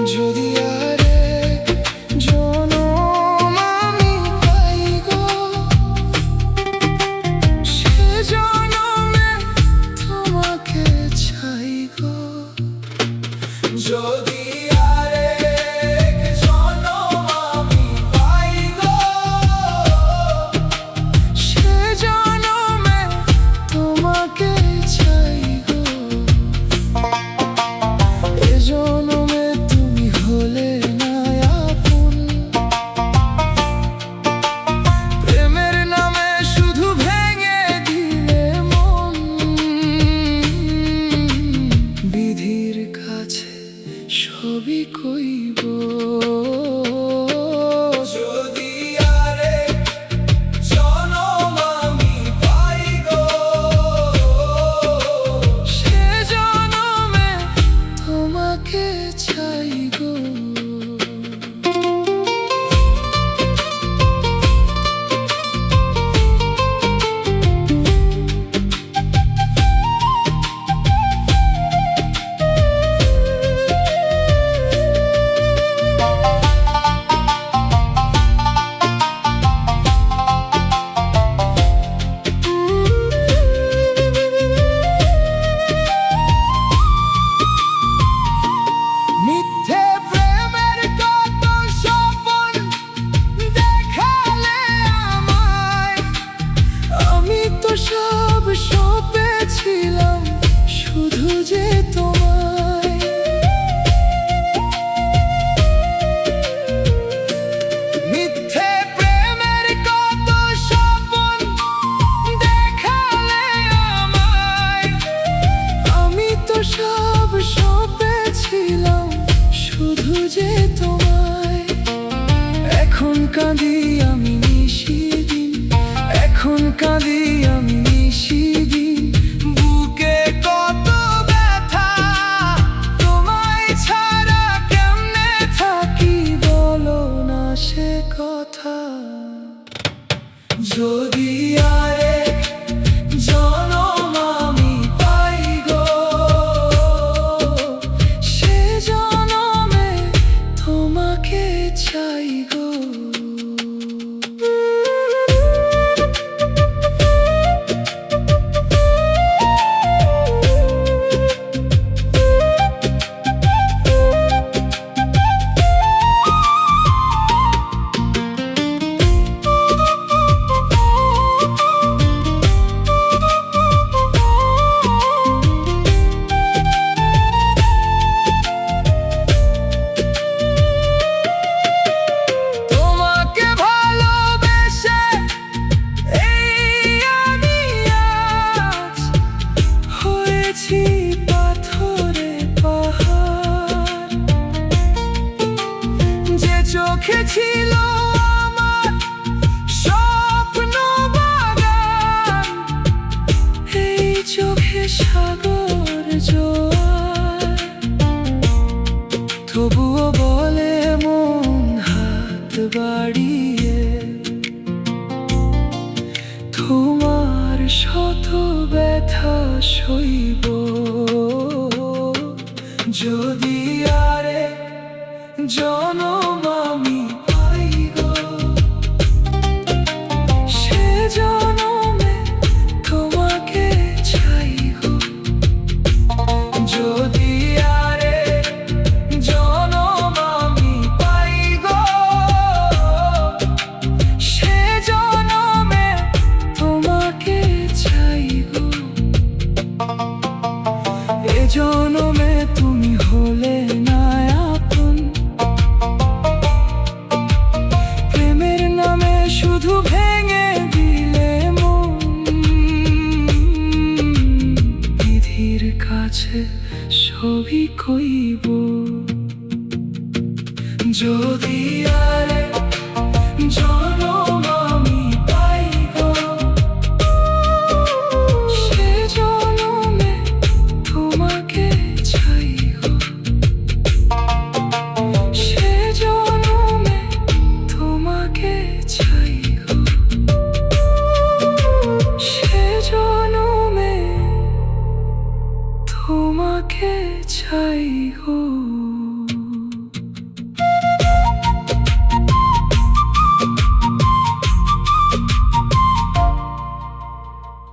যদি আরেক জনম আমি পাই গো, সে জনমে তোমাকে চাই গো। যদি আরেক জনম আমি পাই গো, সে জনমে তোমাকে চাই গো। এ জনমে তুমি হলে না আপন, প্রেমের নামে শুধু ভেঙে দিলে মন। বিধির কাছে সবই কইব, যদি আরেক জনম আমি পাই গো, সে জনমে তোমাকে চাই গো। মিথ্যে প্রেমের কত স্বপ্ন দেখালে আমায়, আমি তো সব সপেছিলাম শুধু যে তোমায়। মিথ্যে প্রেমের কত স্বপ্ন দেখালে আমায়, আমি তো সব সপেছিলাম শুধু যে তোমায়। এখন কাঁদি আমি নিশিদিন, এখন কাঁদি আমি নিশিদিন। বুকে কত ব্যথা, তোমায় ছাড়া কেমনে থাকি বলো না সে কথা। যদি আরেক জনম আমি পাই গো, সে জনমে তোমাকে চাই গো। তোমাকে ভালোবেসে এই আমি আজ হয়েছি পাথরে পাহাড়। যে চোখে ছিল আমার স্বপ্ন বাগান, এই চোখে সাগর জোয়ার। তবুও বলে মন হাত বাড়িয়ে, তোমার শত ব্যথা সইব। যদি আরেক জনম আমি পাই গো, সে জনমে তোমাকে চাই গো। যদি আরেক জনম আমি পাই গো, সে জনমে তোমাকে চাই গো। এ জনমে তুমি হলে না আপন, প্রেমের নামে শুধু ভেঙে দিলে মন। বিধির কাছে সবই কইব, যদি আরেক